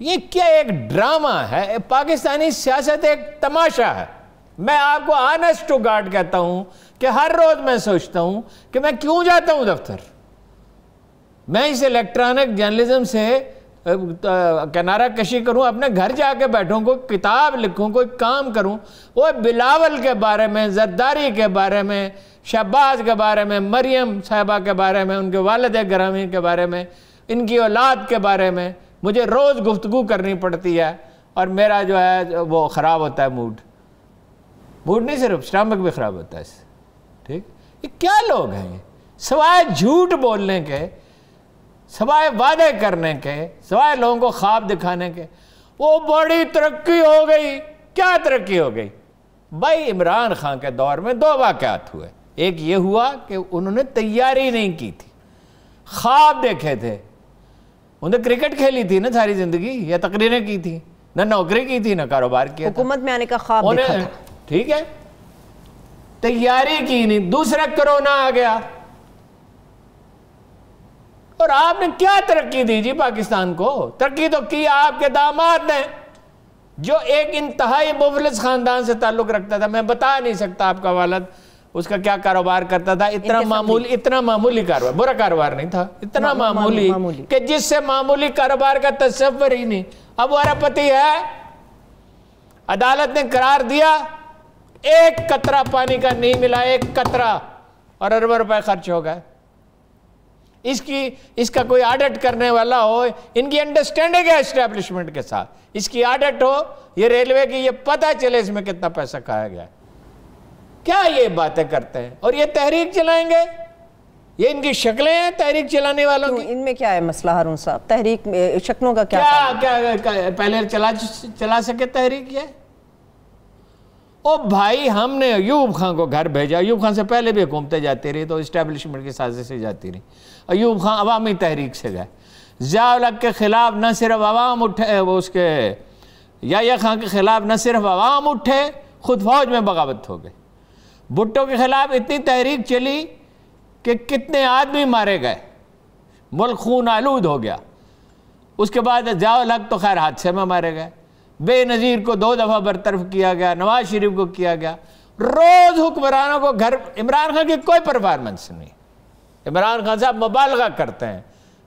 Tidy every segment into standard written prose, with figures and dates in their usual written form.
یہ کیا ایک ڈرامہ ہے؟ پاکستانی سیاست ایک تماشا ہے۔ میں آپ کو آنسٹ ٹو گاڈ کہتا ہوں کہ ہر روز میں سوچتا ہوں کہ میں کیوں جاتا ہوں دفتر؟ میں اس الیکٹرانک جرنلزم سے کنارہ کشی کروں، اپنے گھر جا کے بیٹھوں، کوئی کتاب لکھوں، کوئی کام کروں۔ وہ بلاول کے بارے میں، زرداری کے بارے میں، شہباز کے بارے میں، مریم صاحبہ کے بارے میں، ان کے والد گرامی کے بارے میں، ان کی اولاد کے بارے میں مجھے روز گفتگو کرنی پڑتی ہے، اور میرا جو ہے وہ خراب ہوتا ہے موڈ نہیں، صرف اسٹامک بھی خراب ہوتا ہے اس سے۔ ٹھیک، یہ کیا لوگ ہیں یہ؟ سوائے جھوٹ بولنے کے، سوائے وعدے کرنے کے، سوائے لوگوں کو خواب دکھانے کے۔ وہ بڑی ترقی ہو گئی۔ کیا ترقی ہو گئی بھائی؟ عمران خان کے دور میں 2 واقعات ہوئے۔ ایک یہ ہوا کہ انہوں نے تیاری نہیں کی تھی، خواب دیکھے تھے۔ انہوں نے کرکٹ کھیلی تھی نا ساری زندگی، یا تقریریں کی تھی، نہ نوکری کی تھی، نہ کاروبار کیا، حکومت میں آنے کا خواب دیکھا تھا۔ ٹھیک ہے، تیاری کی نہیں۔ دوسرا کرونا آ گیا، اور آپ نے کیا ترقی دی جی پاکستان کو؟ ترقی تو کی آپ کے داماد نے، جو ایک انتہائی مفلس خاندان سے تعلق رکھتا تھا۔ میں بتا نہیں سکتا آپ کا والد اس کا کیا کاروبار کرتا تھا، اتنا معمولی کاروبار، برا کاروبار نہیں تھا، اتنا معمولی کہ جس سے معمولی کاروبار کا تصور ہی نہیں۔ اب وہ اربپتی ہے، عدالت نے قرار دیا، 1 قطرہ پانی کا نہیں ملا، 1 قطرہ، اور اربوں روپے خرچ ہو گئے۔ اس کا کوئی آڈٹ کرنے والا ہو، ان کی انڈرسٹینڈنگ ہے اسٹیبلشمنٹ کے ساتھ، اس کی آڈٹ ہو، یہ ریلوے کی، یہ پتہ چلے اس میں کتنا پیسہ کھایا گیا ہے۔ کیا یہ باتیں کرتے ہیں؟ اور یہ تحریک چلائیں گے؟ یہ ان کی شکلیں ہیں تحریک چلانے والوں کی؟ ان میں کیا ہے مسئلہ ہارون صاحب؟ تحریک شکلوں کا کیا پہلے چلا سکے تحریک؟ یہ او بھائی، ہم نے ایوب خان کو گھر بھیجا، ایوب خان سے پہلے بھی حکومتیں جاتی رہی تو اسٹیبلشمنٹ کی سازش سے جاتی رہی۔ ایوب خان عوامی تحریک سے گئے، ضیاء الحق کے خلاف نہ صرف عوام اٹھے، وہ اس کے یحییٰ خان کے خلاف نہ صرف عوام اٹھے، خود فوج میں بغاوت ہو گئی۔ بھٹو کے خلاف اتنی تحریک چلی کہ کتنے آدمی مارے گئے، ملک خون آلود ہو گیا۔ اس کے بعد ضیاء الحق تو خیر حادثے میں مارے گئے، بے نظیر کو 2 دفعہ برطرف کیا گیا، نواز شریف کو کیا گیا۔ روز حکمرانوں کو گھر، عمران خان کی کوئی پرفارمنس نہیں۔ عمران خان صاحب مبالغہ کرتے ہیں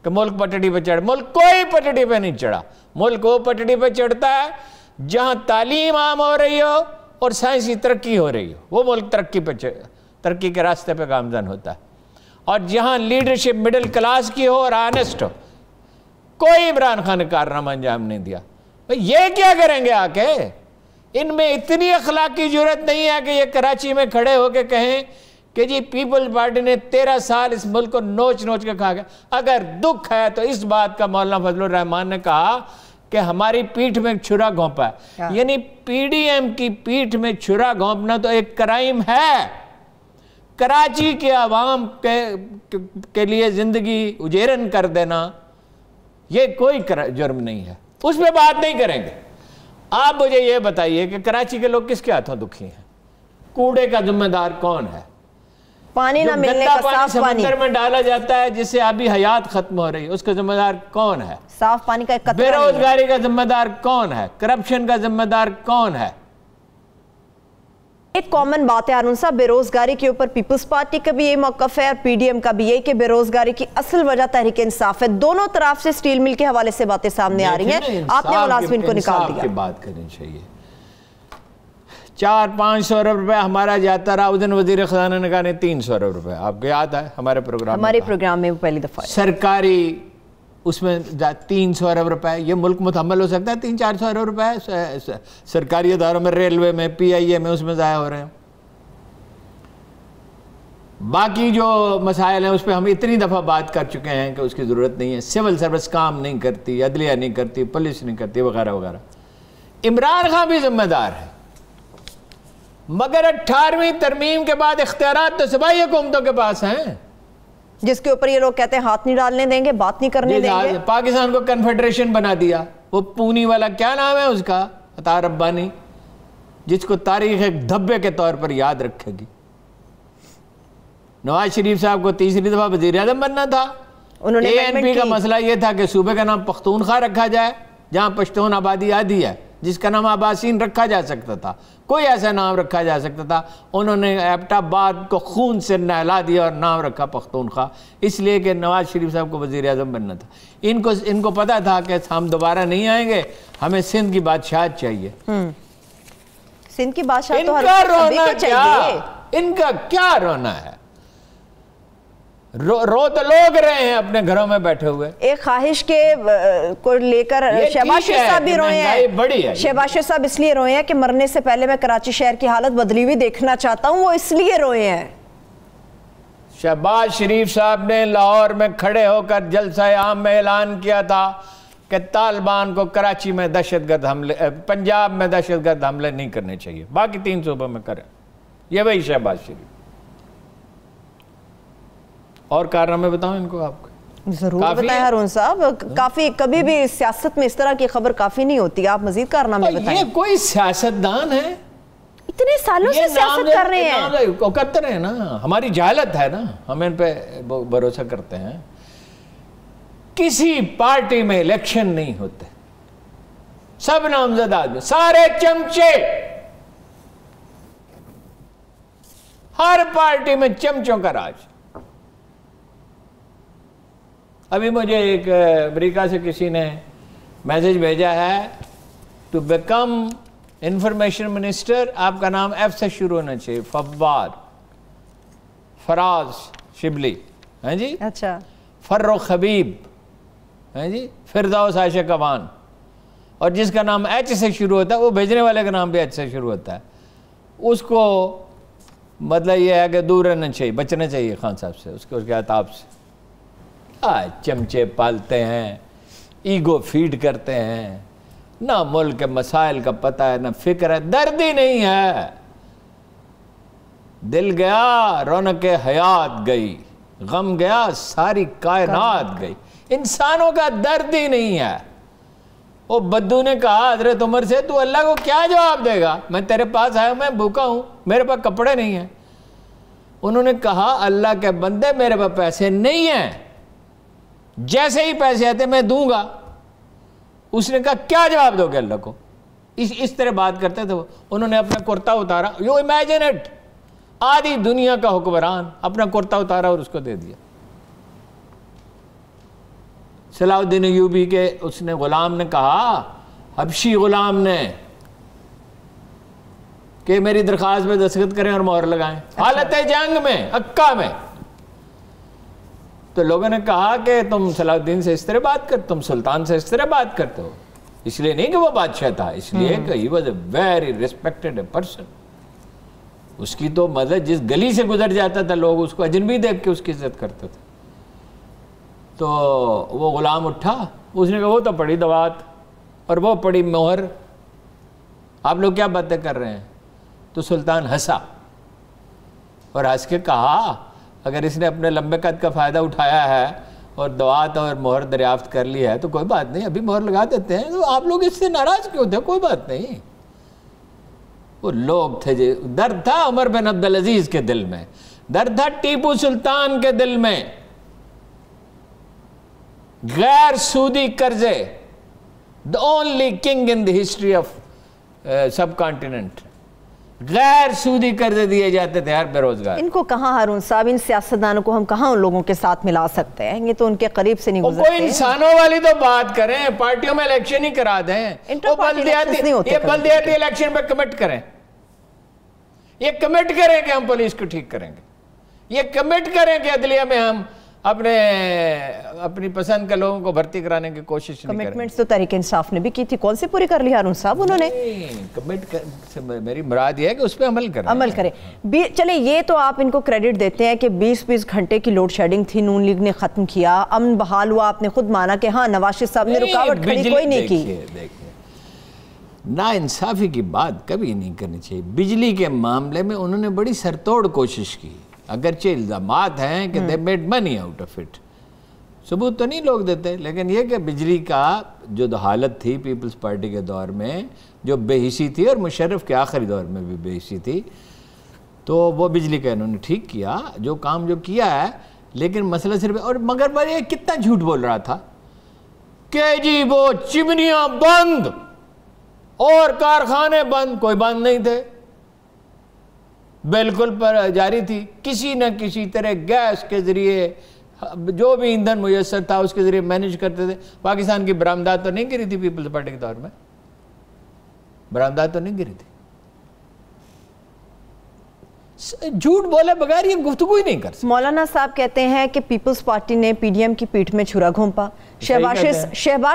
کہ ملک پٹڑی پہ چڑھ، ملک کوئی پٹڑی پہ نہیں چڑھا۔ ملک وہ پٹڑی پہ چڑھتا ہے جہاں تعلیم عام ہو رہی ہو اور سائنسی ترقی ہو رہی ہو، وہ ملک ترقی کے راستے پہ گامزن ہوتا ہے۔ اور جہاں لیڈرشپ مڈل کلاس کی ہو اور آنسٹ ہو، کوئی عمران خان نے کارنامہ انجام نہیں دیا۔ یہ کیا کریں گے آ کے؟ ان میں اتنی اخلاقی جرات نہیں ہے کہ یہ کراچی میں کھڑے ہو کے کہیں کہ جی پیپلز پارٹی نے 13 سال اس ملک کو نوچ کے کھا گیا۔ اگر دکھ ہے تو اس بات کا مولانا فضل الرحمان نے کہا کہ ہماری پیٹھ میں چھرا گھونپا ہے، یعنی پی ڈی ایم کی پیٹھ میں چھرا گھونپنا تو ایک کرائم ہے۔ کراچی کے عوام کے لیے زندگی اجیرن کر دینا یہ کوئی جرم نہیں ہے، اس پہ بات نہیں کریں گے۔ آپ مجھے یہ بتائیے کہ کراچی کے لوگ کس کے ہاتھوں دکھی ہیں؟ کوڑے کا ذمہ دار کون ہے؟ پانی نہ ملنے کا، صاف پانی سمندر میں ڈالا جاتا ہے جس سے آبی حیات ختم ہو رہی ہے، اس کا ذمہ دار کون ہے؟ صاف پانی کا ایک قطرہ بے روزگاری کا ذمہ دار کون ہے؟ کرپشن کا ذمہ دار کون ہے؟ ایک کامن بات ہے ہارون صاحب، بے روزگاری کے اوپر پیپلز پارٹی کا بھی یہ موقف ہے اور پی ڈی ایم کا بھی یہ کہ بے روزگاری کی اصل وجہ تحریک انصاف ہے۔ دونوں طرف سے سٹیل مل کے حوالے سے باتیں سامنے آ رہی ہیں، آپ نے ملازمین کو نکال دیا۔ انصاف کی بات کرنی چاہیے۔ 400-500 ارب روپے ہمارا جاتا رہا، اس دن وزیر خزانہ نے کہا نہیں 300 ارب روپے، آپ کو یاد ہے ہمارے پروگرام میں وہ پہلی دفعہ سرکاری اس میں 300 ارب روپے، یہ ملک متحمل ہو سکتا ہے 300-400 ارب روپے سرکاری اداروں میں، ریلوے میں، پی آئی اے میں، اس میں ضائع ہو رہے ہیں۔ باقی جو مسائل ہیں اس پہ ہم اتنی دفعہ بات کر چکے ہیں کہ اس کی ضرورت نہیں ہے۔ سول سروس کام نہیں کرتی، عدلیہ نہیں کرتی، پولیس نہیں کرتی، وغیرہ وغیرہ۔ عمران خان بھی ذمہ دار ہے، مگر 18ویں ترمیم کے بعد اختیارات تو صوبائی حکومتوں کے پاس ہیں، جس کے اوپر یہ لوگ کہتے ہیں ہاتھ نہیں ڈالنے دیں گے، بات نہیں کرنے دیں گے۔ پاکستان کو کنفیڈریشن بنا دیا، وہ پونی والا کیا نام ہے اس کا، عطا ربانی، جس کو تاریخ ایک دھبے کے طور پر یاد رکھے گی۔ نواز شریف صاحب کو 3ری دفعہ وزیر اعظم بننا تھا، اے این پی کا مسئلہ یہ تھا کہ صوبے کا نام پختونخوا رکھا جائے، جہاں پشتون آبادی آدھی ہے، جس کا نام عباسین رکھا جا سکتا تھا، کوئی ایسا نام رکھا جا سکتا تھا، انہوں نے ایبٹ آباد کو خون سے نہلا دیا اور نام رکھا پختونخوا، اس لیے کہ نواز شریف صاحب کو وزیر اعظم بننا تھا۔ ان کو پتا تھا کہ ہم دوبارہ نہیں آئیں گے، ہمیں سندھ کی بادشاہت چاہیے۔ سندھ کی بادشاہت تو ہر رونا چاہیے، ان کا کیا رونا ہے؟ رو تو لوگ رہے ہیں اپنے گھروں میں بیٹھے ہوئے۔ ایک خواہش کے کو لے کر شہباز شریف صاحب بھی روئے ہیں، شہباز شریف صاحب اس لیے روئے ہیں کہ مرنے سے پہلے میں کراچی شہر کی حالت بدلی ہوئی دیکھنا چاہتا ہوں، وہ اس لیے روئے ہیں۔ شہباز شریف صاحب نے لاہور میں کھڑے ہو کر جلسہ عام میں اعلان کیا تھا کہ طالبان کو کراچی میں دہشت گرد حملے، پنجاب میں دہشت گرد حملے نہیں کرنے چاہیے، باقی 3 صوبوں میں کریں۔ یہ وہی شہباز شریف۔ اور کارنامے بتاؤں ان کو آپ کو؟ ضرور بتائیں ہارون صاحب، کافی کبھی بھی سیاست میں اس طرح کی خبر کافی نہیں ہوتی، آپ مزید کارنامے بتائیں۔ یہ کوئی سیاستدان ہے؟ اتنے سالوں سے سیاست کر رہے ہیں، کرتے رہے نا، ہماری جہالت ہے نا، ہم ان پہ بھروسہ کرتے ہیں۔ کسی پارٹی میں الیکشن نہیں ہوتے، سب نامزد آدمی، سارے چمچے، ہر پارٹی میں چمچوں کا راج۔ ابھی مجھے ایک امریکہ سے کسی نے میسج بھیجا ہے، ٹو بیکم انفارمیشن منسٹر آپ کا نام ایف سے شروع ہونا چاہیے، فواد، فراز شبلی، ہاں جی، اچھا، فروخ حبیب، ہاں جی، فردوس عائشہ کوان، اور جس کا نام ایچ سے شروع ہوتا ہے وہ بھیجنے والے کا نام بھی ایچ سے شروع ہوتا ہے، اس کو مطلب یہ ہے کہ دور رہنا چاہیے، بچنا چاہیے خان صاحب سے، اس کے عطاب سے۔ چمچے پالتے ہیں، ایگو فیڈ کرتے ہیں، نہ ملک کے مسائل کا پتہ ہے، نہ فکر ہے، درد ہی نہیں ہے۔ دل گیا رونق حیات گئی، غم گیا ساری کائنات گئی، انسانوں کا درد ہی نہیں ہے۔ وہ بدو نے کہا حضرت عمر سے، تو اللہ کو کیا جواب دے گا؟ میں تیرے پاس آیا ہوں، میں بھوکا ہوں، میرے پاس کپڑے نہیں ہیں۔ انہوں نے کہا اللہ کے بندے میرے پاس پیسے نہیں ہیں، جیسے ہی پیسے آتے میں دوں گا۔ اس نے کہا کیا جواب دو گے اللہ کو؟ اس طرح بات کرتے تھے وہ۔ انہوں نے اپنا کرتا اتارا، یو امیجن اٹ، آدھی دنیا کا حکمران اپنا کرتا اتارا اور اس کو دے دیا۔ صلاح الدین ایوبی کے اس نے غلام نے کہا، حبشی غلام نے، کہ میری درخواست پہ دستخط کریں اور مہر لگائیں، حالت جنگ میں، عکا میں۔ تو لوگوں نے کہا کہ تم صلاح الدین سے اس طرح بات کرتے، تم سلطان سے اس طرح بات کرتے ہو، اس لیے نہیں کہ وہ بادشاہ تھا، اس لیے کہ he was a very respected person۔ اس کی تو مدد جس گلی سے گزر جاتا تھا لوگ اس کو اجنبی دیکھ کے اس کی عزت کرتے تھے۔ تو وہ غلام اٹھا، اس نے کہا وہ تو پڑی دوات اور وہ پڑی مہر، آپ لوگ کیا باتیں کر رہے ہیں؟ تو سلطان ہنسا اور ہنس کے کہا اگر اس نے اپنے لمبے قد کا فائدہ اٹھایا ہے اور دوات اور مہر دریافت کر لی ہے تو کوئی بات نہیں، ابھی مہر لگا دیتے ہیں، تو آپ لوگ اس سے ناراض کیوں تھے؟ کوئی بات نہیں۔ وہ لوگ تھے جو درد تھا عمر بن عبدالعزیز کے دل میں، درد تھا ٹیپو سلطان کے دل میں، غیر سودی قرضے، the only king in the history of subcontinent، غیر سودی قرضے دیے جاتے تھے ہر بے روزگار۔ ان کو کہاں ہارون صاحب، ان سیاستدانوں کو ہم کہاں ان لوگوں کے ساتھ ملا سکتے ہیں؟ یہ تو ان کے قریب سے نہیں گزرتے۔ کوئی انسانوں والی تو بات کریں، پارٹیوں میں الیکشن ہی کرا دیں، یہ بلدیاتی الیکشن پہ کمٹ کریں، یہ کمٹ کریں کہ ہم پولیس کو ٹھیک کریں گے، یہ کمٹ کریں کہ عدلیہ میں ہم اپنی پسند کے لوگوں کو بھرتی کرانے کی کوشش نہیں کریں۔ کمٹمنٹس تو تحریک انصاف نے بھی کی تھی، کون سی پوری کر لی ہارون صاحب انہوں نے؟ میری مراد یہ ہے کہ اس پہ عمل کریں۔ چلیں یہ تو آپ ان کو کریڈٹ دیتے ہیں کہ 20 گھنٹے کی لوڈ شیڈنگ تھی، نون لیگ نے ختم کیا، امن بحال ہوا، آپ نے خود مانا کہ ہاں نواز شریف صاحب نے رکاوٹ کھڑی کوئی نہیں کی۔ دیکھیے نا انصافی کی بات کبھی نہیں کرنی چاہیے۔ بجلی کے معاملے میں انہوں نے بڑی سرتوڑ کوشش کی، اگرچہ الزامات ہیں کہ they made money out of it، ثبوت تو نہیں لوگ دیتے، لیکن یہ کہ بجلی کا جو حالت تھی پیپلز پارٹی کے دور میں جو بے حسی تھی اور مشرف کے آخری دور میں بھی بے حسی تھی، تو وہ بجلی کا انہوں نے ٹھیک کیا جو کام جو کیا ہے۔ لیکن مسئلہ صرف اور مگر یہ کتنا جھوٹ بول رہا تھا، کہ جی وہ چمنیاں بند اور کارخانے بند، کوئی بند نہیں تھے، بالکل پر جاری تھی، کسی نہ کسی طرح گیس کے ذریعے جو بھی ایندھن میسر تھا اس کے ذریعے مینج کرتے تھے۔ پاکستان کی برآمدات تو نہیں گری تھی پیپلز پارٹی کے دور میں، برآمدات تو نہیں گری تھی۔ جھوٹ بولے بغیر یہ گفتگو ہی نہیں کر سکتے۔ مولانا صاحب کہتے ہیں کہ پیپلز پارٹی نے پی ڈی ایم کی پیٹھ میں چھرا گھونپا۔ شہباز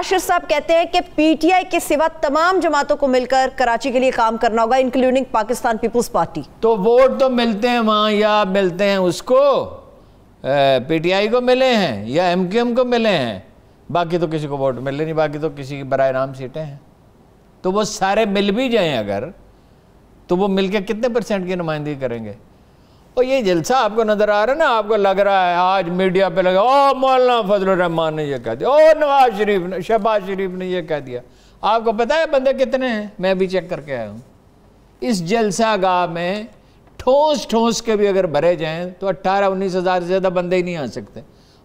شریف صاحب کہتے ہیں کہ پی ٹی آئی کے سوا تمام جماعتوں کو مل کر کراچی کے لیے کام کرنا ہوگا، انکلوڈنگ پاکستان پیپلز پارٹی۔ تو ووٹ تو ملتے ہیں وہاں، یا ملتے ہیں اس کو پی ٹی آئی کو ملے ہیں یا ایم کیو ایم کو ملے ہیں، باقی تو کسی کو ووٹ ملے نہیں، باقی تو کسی کی برائے نام سیٹیں ہیں۔ تو وہ سارے مل بھی جائیں اگر، تو وہ مل کے کتنے % کی نمائندگی کریں گے؟ اور یہ جلسہ آپ کو نظر آ رہا ہے نا، آپ کو لگ رہا ہے آج میڈیا پہ لگا او مولانا فضل الرحمان نے یہ کہہ دیا، او نواز شریف نے، شہباز شریف نے یہ کہہ دیا۔ آپ کو پتہ ہے بندے کتنے ہیں؟ میں بھی چیک کر کے آیا ہوں۔ اس جلسہ گاہ میں ٹھونس کے بھی اگر بھرے جائیں تو 18-19 ہزار سے زیادہ بندے ہی نہیں آ سکتے۔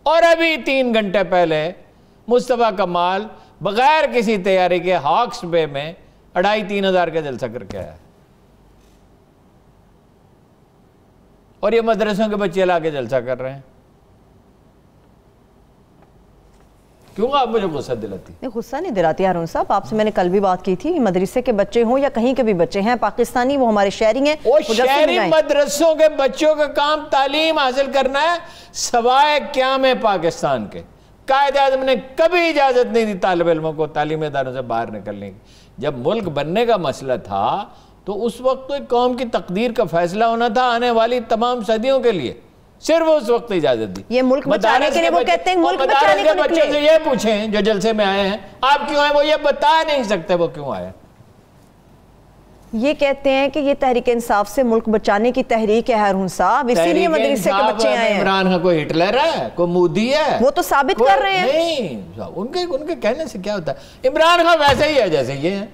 اور ابھی 3 گھنٹے پہلے مصطفیٰ کمال بغیر کسی تیاری کے ہاکس بے میں 2,500-3 ہزار کا جلسہ کر کے آیا، اور یہ مدرسوں کے بچے لا کے جلسہ کر رہے ہیں۔ کیوں آپ مجھے غصہ دلاتی؟ نہیں، غصہ نہیں دلاتی ہارون صاحب، آپ سے میں نے کل بھی بات کی تھی، مدرسے کے بچے ہوں یا کہیں کے بھی بچے ہیں پاکستانی، وہ ہمارے شہری ہیں۔ وہ شہری مدرسوں کے بچوں کا کام تعلیم حاصل کرنا ہے، سوائے قیام پاکستان کے۔ قائد اعظم نے کبھی اجازت نہیں دی طالب علموں کو تعلیمی اداروں سے باہر نکلنے کی۔ جب ملک بننے کا مسئلہ تھا تو اس وقت تو ایک قوم کی تقدیر کا فیصلہ ہونا تھا آنے والی تمام صدیوں کے لیے، صرف اس وقت اجازت دی۔ یہ ملک بچانے کے لیے، وہ کہتے ہیں ملک بچانے کے بچوں سے یہ پوچھیں جو جلسے میں آئے ہیں آپ کیوں آئے، وہ یہ بتا نہیں سکتے وہ کیوں آئے۔ یہ کہتے ہیں کہ یہ تحریک انصاف سے ملک بچانے کی تحریک ہے ہارون صاحب، اسی لیے مدرسے کے بچے آئے ہیں۔ عمران خان کوئی ہٹلر ہے، کوئی مودی ہے؟ وہ تو ثابت کر رہے ہیں۔ نہیں، ان کے کہنے سے کیا ہوتا ہے؟ عمران خان ویسے ہی ہے جیسے یہ ہیں۔